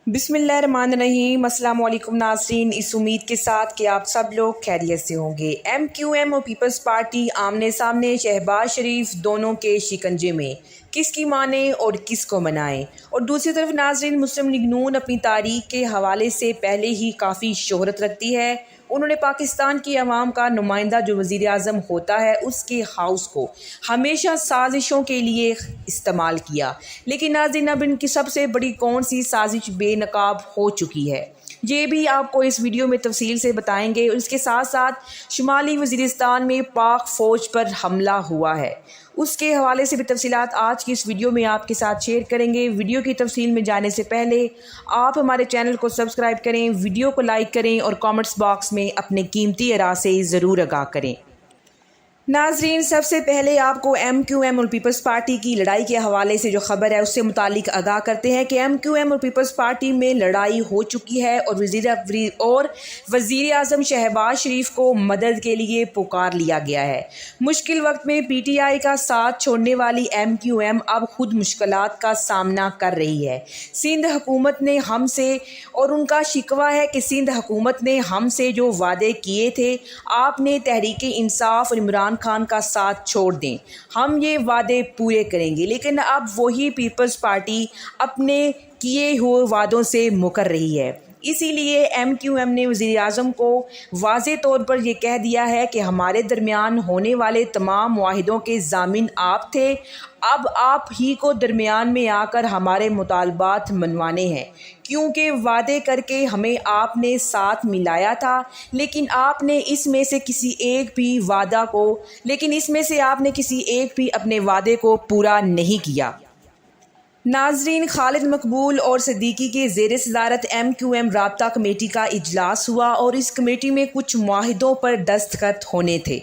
بسم اللہ الرحمن الرحیم۔ السلام علیکم ناظرین، اس امید کے ساتھ کہ آپ سب لوگ خیریت سے ہوں گے۔ ایم کیو ایم اور پیپلز پارٹی آمنے سامنے، شہباز شریف دونوں کے شکنجے میں، کس کی مانیں اور کس کو منائیں؟ اور دوسری طرف ناظرین، مسلم لیگ نون اپنی تاریخ کے حوالے سے پہلے ہی کافی شہرت رکھتی ہے۔ انہوں نے پاکستان کی عوام کا نمائندہ جو وزیر اعظم ہوتا ہے اس کے ہاؤس کو ہمیشہ سازشوں کے لیے استعمال کیا، لیکن ناظرین اب ان کی سب سے بڑی کون سی سازش بے نقاب ہو چکی ہے، یہ بھی آپ کو اس ویڈیو میں تفصیل سے بتائیں گے۔ اور اس کے ساتھ ساتھ شمالی وزیرستان میں پاک فوج پر حملہ ہوا ہے، اس کے حوالے سے بھی تفصیلات آج کی اس ویڈیو میں آپ کے ساتھ شیئر کریں گے۔ ویڈیو کی تفصیل میں جانے سے پہلے آپ ہمارے چینل کو سبسکرائب کریں، ویڈیو کو لائک کریں اور کامنٹس باکس میں اپنے قیمتی آراء سے ضرور آگاہ کریں۔ ناظرین، سب سے پہلے آپ کو ایم کیو ایم اور پیپلز پارٹی کی لڑائی کے حوالے سے جو خبر ہے اس سے متعلق آگاہ کرتے ہیں کہ ایم کیو ایم اور پیپلز پارٹی میں لڑائی ہو چکی ہے اور وزیر اعظم شہباز شریف کو مدد کے لیے پکار لیا گیا ہے۔ مشکل وقت میں پی ٹی آئی کا ساتھ چھوڑنے والی ایم کیو ایم اب خود مشکلات کا سامنا کر رہی ہے۔ سندھ حکومت نے ہم سے، اور ان کا شکوہ ہے کہ سندھ حکومت نے ہم سے جو وعدے کیے تھے، آپ نے تحریک انصاف اور عمران خان کا ساتھ چھوڑ دیں، ہم یہ وعدے پورے کریں گے، لیکن اب وہی پیپلز پارٹی اپنے کیے ہوئے وعدوں سے مکر رہی ہے۔ اسی لیے ایم کیو ایم نے وزیر اعظم کو واضح طور پر یہ کہہ دیا ہے کہ ہمارے درمیان ہونے والے تمام معاہدوں کے ضامن آپ تھے، اب آپ ہی کو درمیان میں آ کر ہمارے مطالبات منوانے ہیں، کیونکہ وعدے کر کے ہمیں آپ نے ساتھ ملایا تھا، لیکن آپ نے اس میں سے کسی ایک بھی اپنے وعدے کو پورا نہیں کیا۔ ناظرین، خالد مقبول اور صدیقی کے زیر صدارت ایم کیو ایم رابطہ کمیٹی کا اجلاس ہوا اور اس کمیٹی میں کچھ معاہدوں پر دستخط ہونے تھے،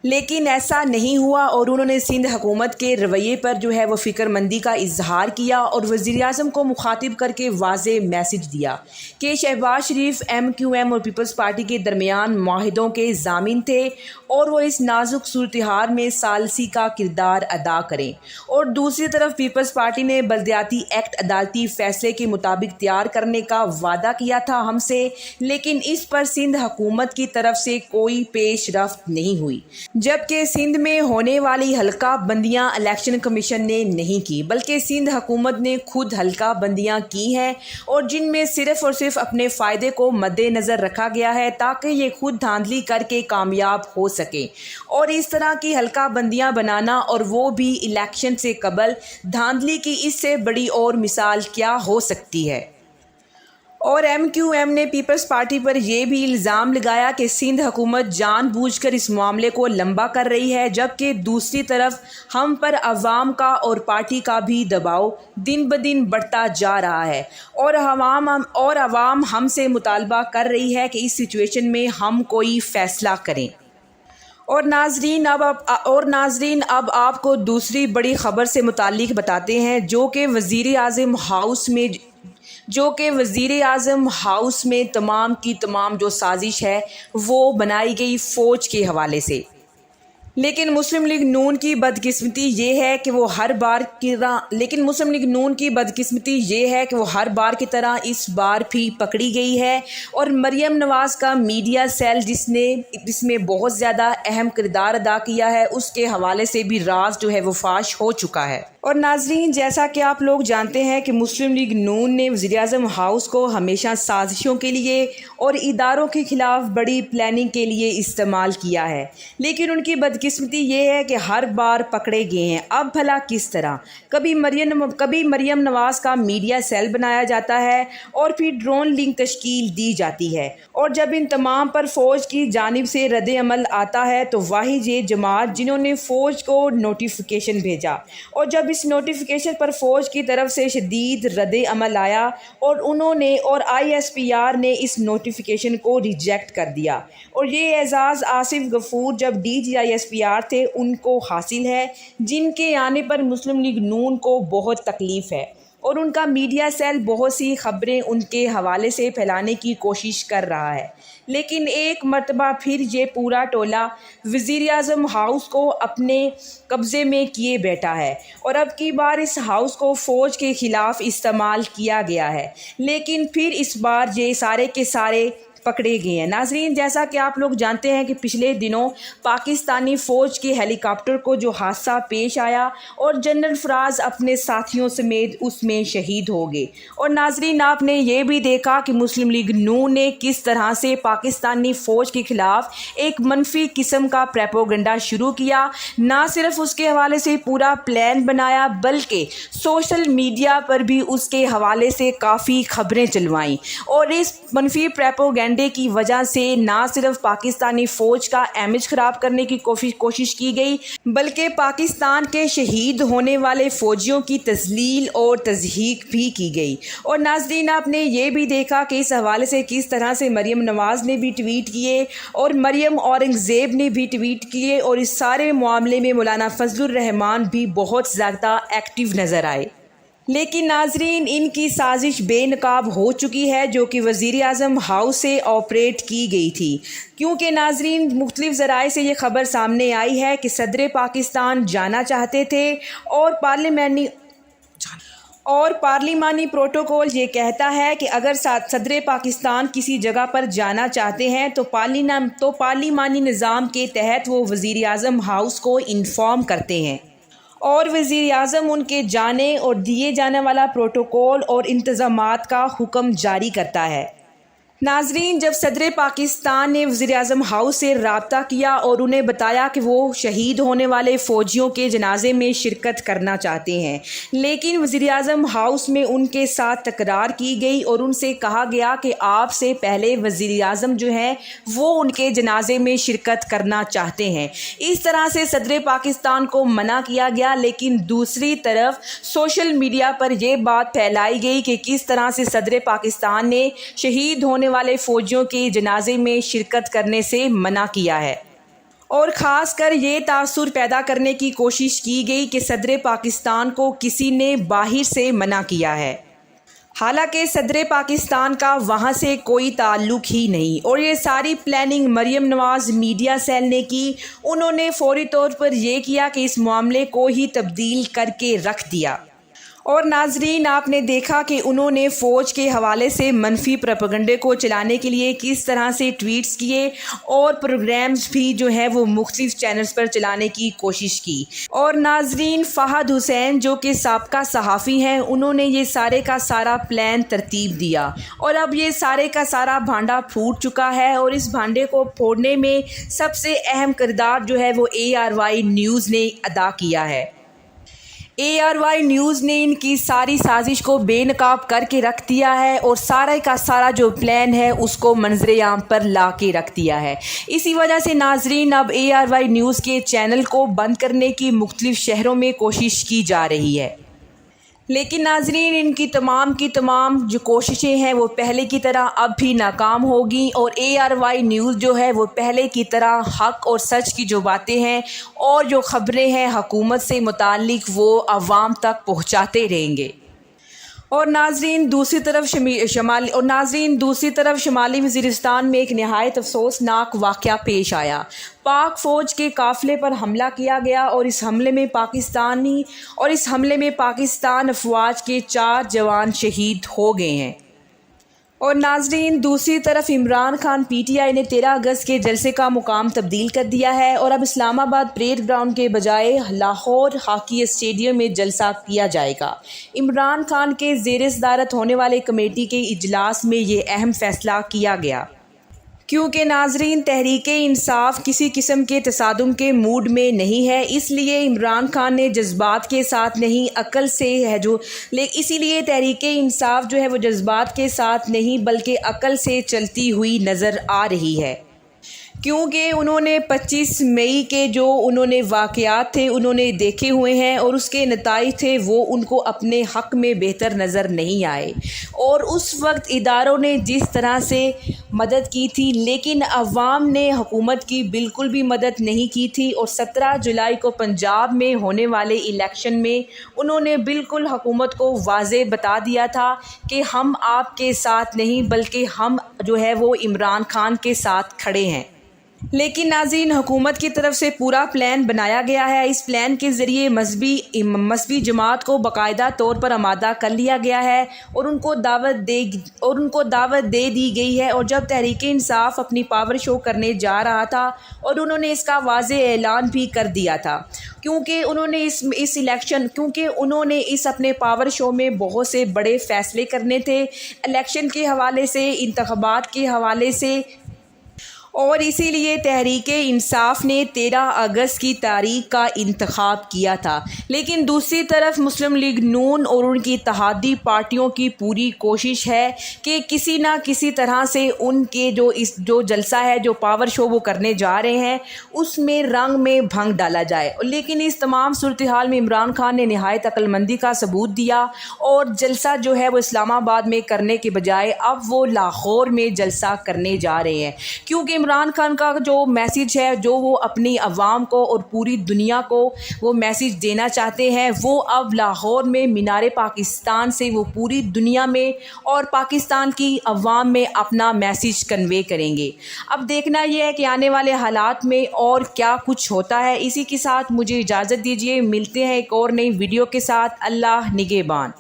لیکن ایسا نہیں ہوا اور انہوں نے سندھ حکومت کے رویے پر وہ فکر مندی کا اظہار کیا اور وزیر اعظم کو مخاطب کر کے واضح میسج دیا کہ شہباز شریف ایم کیو ایم اور پیپلز پارٹی کے درمیان معاہدوں کے ضامن تھے اور وہ اس نازک صورتحال میں ثالثی کا کردار ادا کریں۔ اور دوسری طرف پیپلز پارٹی نے بلدیاتی ایکٹ عدالتی فیصلے کے مطابق تیار کرنے کا وعدہ کیا تھا ہم سے، لیکن اس پر سندھ حکومت کی طرف سے کوئی پیش رفت نہیں ہوئی، جبکہ سندھ میں ہونے والی حلقہ بندیاں الیکشن کمیشن نے نہیں کی، بلکہ سندھ حکومت نے خود حلقہ بندیاں کی ہیں اور جن میں صرف اور صرف اپنے فائدے کو مد نظر رکھا گیا ہے تاکہ یہ خود دھاندلی کر کے کامیاب ہو سکے۔ اور اس طرح کی حلقہ بندیاں بنانا اور وہ بھی الیکشن سے قبل، دھاندلی کی اس سے بڑی اور مثال کیا ہو سکتی ہے؟ اور ایم کیو ایم نے پیپلز پارٹی پر یہ بھی الزام لگایا کہ سندھ حکومت جان بوجھ کر اس معاملے کو لمبا کر رہی ہے، جبکہ دوسری طرف ہم پر عوام کا اور پارٹی کا بھی دباؤ دن بدن بڑھتا جا رہا ہے اور عوام ہم سے مطالبہ کر رہی ہے کہ اس سچویشن میں ہم کوئی فیصلہ کریں۔ اور ناظرین اب آپ کو دوسری بڑی خبر سے متعلق بتاتے ہیں جو کہ وزیر اعظم ہاؤس میں تمام کی تمام جو سازش ہے وہ بنائی گئی فوج کے حوالے سے، لیکن مسلم لیگ نون کی بدقسمتی یہ ہے کہ وہ ہر بار کی طرح اس بار بھی پکڑی گئی ہے اور مریم نواز کا میڈیا سیل جس میں بہت زیادہ اہم کردار ادا کیا ہے اس کے حوالے سے بھی راز وہ فاش ہو چکا ہے۔ اور ناظرین، جیسا کہ آپ لوگ جانتے ہیں کہ مسلم لیگ نون نے وزیر اعظم ہاؤس کو ہمیشہ سازشوں کے لیے اور اداروں کے خلاف بڑی پلاننگ کے لیے استعمال کیا ہے، لیکن ان کی بدقسمتی یہ ہے کہ ہر بار پکڑے گئے ہیں۔ اب بھلا کس طرح؟ کبھی مریم نواز کا میڈیا سیل بنایا جاتا ہے اور پھر ڈرون لنک تشکیل دی جاتی ہے، اور جب ان تمام پر فوج کی جانب سے رد عمل آتا ہے تو واحد یہ جماعت جنہوں نے فوج کو نوٹیفیکیشن بھیجا، اور جب اس نوٹیفیکیشن پر فوج کی طرف سے شدید رد عمل آیا اور آئی ایس پی آر نے اس نوٹیفیکیشن کو ریجیکٹ کر دیا، اور یہ اعزاز آصف غفور جب D G I S P R تھے ان کو حاصل ہے، جن کے آنے پر مسلم لیگ نون کو بہت تکلیف ہے۔ اور ان کا میڈیا سیل بہت سی خبریں ان کے حوالے سے پھیلانے کی کوشش کر رہا ہے، لیکن ایک مرتبہ پھر یہ پورا ٹولہ وزیر اعظم ہاؤس کو اپنے قبضے میں کیے بیٹھا ہے، اور اب کی بار اس ہاؤس کو فوج کے خلاف استعمال کیا گیا ہے، لیکن پھر اس بار یہ سارے کے سارے پکڑے گئے ہیں۔ ناظرین، جیسا کہ آپ لوگ جانتے ہیں کہ پچھلے دنوں پاکستانی فوج کے ہیلی کاپٹر کو جو حادثہ پیش آیا اور جنرل فراز اپنے ساتھیوں سمیت اس میں شہید ہو گئے، اور ناظرین آپ نے یہ بھی دیکھا کہ مسلم لیگ نون نے کس طرح سے پاکستانی فوج کے خلاف ایک منفی قسم کا پروپیگنڈا شروع کیا، نہ صرف اس کے حوالے سے پورا پلان بنایا بلکہ سوشل میڈیا پر بھی اس کے حوالے سے کافی خبریں چلوائیں، اور اس منفی پروپیگنڈے کی وجہ سے نہ صرف پاکستانی فوج کا امیج خراب کرنے کی کوشش کی گئی بلکہ پاکستان کے شہید ہونے والے فوجیوں کی تذلیل اور تضحیک بھی کی گئی۔ اور ناظرین آپ نے یہ بھی دیکھا کہ اس حوالے سے کس طرح سے مریم نواز نے بھی ٹویٹ کیے اور مریم اورنگزیب نے بھی ٹویٹ کیے، اور اس سارے معاملے میں مولانا فضل الرحمان بھی بہت زیادہ ایکٹیو نظر آئے، لیکن ناظرین ان کی سازش بے نقاب ہو چکی ہے جو کہ وزیر اعظم ہاؤس سے آپریٹ کی گئی تھی، کیونکہ ناظرین مختلف ذرائع سے یہ خبر سامنے آئی ہے کہ صدر پاکستان جانا چاہتے تھے، اور پارلیمانی پروٹوکول یہ کہتا ہے کہ اگر صدر پاکستان کسی جگہ پر جانا چاہتے ہیں تو پارلیمانی نظام کے تحت وہ وزیر اعظم ہاؤس کو انفارم کرتے ہیں، اور وزیر اعظم ان کے جانے اور دیے جانے والا پروٹوکول اور انتظامات کا حکم جاری کرتا ہے۔ ناظرین جب صدر پاکستان نے وزیر اعظم ہاؤس سے رابطہ کیا اور انہیں بتایا کہ وہ شہید ہونے والے فوجیوں کے جنازے میں شرکت کرنا چاہتے ہیں، لیکن وزیر اعظم ہاؤس میں ان کے ساتھ تکرار کی گئی اور ان سے کہا گیا کہ آپ سے پہلے وزیر اعظم جو ہیں وہ ان کے جنازے میں شرکت کرنا چاہتے ہیں، اس طرح سے صدر پاکستان کو منع کیا گیا۔ لیکن دوسری طرف سوشل میڈیا پر یہ بات پھیلائی گئی کہ کس طرح سے صدر پاکستان نے شہید ہونے والے فوجیوں کے جنازے میں شرکت کرنے سے منع کیا ہے، اور خاص کر یہ تاثر پیدا کرنے کی کوشش کی گئی کہ صدر پاکستان کو کسی نے باہر سے منع کیا ہے، حالانکہ صدر پاکستان کا وہاں سے کوئی تعلق ہی نہیں، اور یہ ساری planning Maryam Nawaz media cell نے کی۔ انہوں نے فوری طور پر یہ کیا کہ اس معاملے کو ہی تبدیل کر کے رکھ دیا، اور ناظرین آپ نے دیکھا کہ انہوں نے فوج کے حوالے سے منفی پروپیگنڈے کو چلانے کے لیے کس طرح سے ٹویٹس کیے اور پروگرامز بھی جو ہے وہ مختلف چینلز پر چلانے کی کوشش کی۔ اور ناظرین فہد حسین جو کہ سابقہ صحافی ہیں، انہوں نے یہ سارے کا سارا پلان ترتیب دیا، اور اب یہ سارے کا سارا بھانڈا پھوٹ چکا ہے، اور اس بھانڈے کو پھوڑنے میں سب سے اہم کردار جو ہے وہ ARY نیوز نے ادا کیا ہے۔ ARY نیوز نے ان کی ساری سازش کو بے نقاب کر کے رکھ دیا ہے، اور سارا کا سارا جو پلان ہے اس کو منظر عام پر لا کے رکھ دیا ہے۔ اسی وجہ سے ناظرین اب ARY نیوز کے چینل کو بند کرنے کی مختلف شہروں میں کوشش کی جا رہی ہے، لیکن ناظرین ان کی تمام جو کوششیں ہیں وہ پہلے کی طرح اب بھی ناکام ہوگی، اور ARY نیوز جو ہے وہ پہلے کی طرح حق اور سچ کی جو باتیں ہیں اور جو خبریں ہیں حکومت سے متعلق وہ عوام تک پہنچاتے رہیں گے۔ اور ناظرین دوسری طرف شمالی وزیرستان میں ایک نہایت افسوسناک واقعہ پیش آیا۔ پاک فوج کے قافلے پر حملہ کیا گیا، اور اس حملے میں پاکستان افواج کے 4 جوان شہید ہو گئے ہیں۔ اور ناظرین دوسری طرف عمران خان PTI نے 13 اگست کے جلسے کا مقام تبدیل کر دیا ہے، اور اب اسلام آباد پریڈ گراؤنڈ کے بجائے لاہور ہاکی اسٹیڈیم میں جلسہ کیا جائے گا۔ عمران خان کے زیر صدارت ہونے والے کمیٹی کے اجلاس میں یہ اہم فیصلہ کیا گیا، کیونکہ ناظرین تحریک انصاف کسی قسم کے تصادم کے موڈ میں نہیں ہے، اس لیے عمران خان نے جذبات کے ساتھ نہیں عقل سے ہے اسی لیے تحریک انصاف جو ہے وہ جذبات کے ساتھ نہیں بلکہ عقل سے چلتی ہوئی نظر آ رہی ہے، کیونکہ انہوں نے 25 مئی کے جو انہوں نے واقعات تھے انہوں نے دیکھے ہوئے ہیں، اور اس کے نتائج تھے وہ ان کو اپنے حق میں بہتر نظر نہیں آئے، اور اس وقت اداروں نے جس طرح سے مدد کی تھی، لیکن عوام نے حکومت کی بالکل بھی مدد نہیں کی تھی، اور 17 جولائی کو پنجاب میں ہونے والے الیکشن میں انہوں نے بالکل حکومت کو واضح بتا دیا تھا کہ ہم آپ کے ساتھ نہیں بلکہ ہم جو ہے وہ عمران خان کے ساتھ کھڑے ہیں۔ لیکن ناظرین، حکومت کی طرف سے پورا پلان بنایا گیا ہے۔ اس پلان کے ذریعے مذہبی جماعت کو باقاعدہ طور پر آمادہ کر لیا گیا ہے اور ان کو دعوت دے دی گئی ہے، اور جب تحریک انصاف اپنی پاور شو کرنے جا رہا تھا اور انہوں نے اس کا واضح اعلان بھی کر دیا تھا، کیونکہ انہوں نے اس اپنے پاور شو میں بہت سے بڑے فیصلے کرنے تھے، الیکشن کے حوالے سے، انتخابات کے حوالے سے، اور اسی لیے تحریک انصاف نے 13 اگست کی تاریخ کا انتخاب کیا تھا۔ لیکن دوسری طرف مسلم لیگ نون اور ان کی اتحادی پارٹیوں کی پوری کوشش ہے کہ کسی نہ کسی طرح سے ان کے جو جلسہ ہے، جو پاور شو وہ کرنے جا رہے ہیں، اس میں رنگ میں بھنگ ڈالا جائے۔ لیکن اس تمام صورتحال میں عمران خان نے نہایت عقل مندی کا ثبوت دیا، اور جلسہ جو ہے وہ اسلام آباد میں کرنے کے بجائے اب وہ لاہور میں جلسہ کرنے جا رہے ہیں، کیونکہ عمران خان کا جو میسیج ہے، جو وہ اپنی عوام کو اور پوری دنیا کو وہ میسیج دینا چاہتے ہیں، وہ اب لاہور میں مینار پاکستان سے وہ پوری دنیا میں اور پاکستان کی عوام میں اپنا میسیج کنوے کریں گے۔ اب دیکھنا یہ ہے کہ آنے والے حالات میں اور کیا کچھ ہوتا ہے۔ اسی کے ساتھ مجھے اجازت دیجیے، ملتے ہیں ایک اور نئی ویڈیو کے ساتھ۔ اللہ نگہبان۔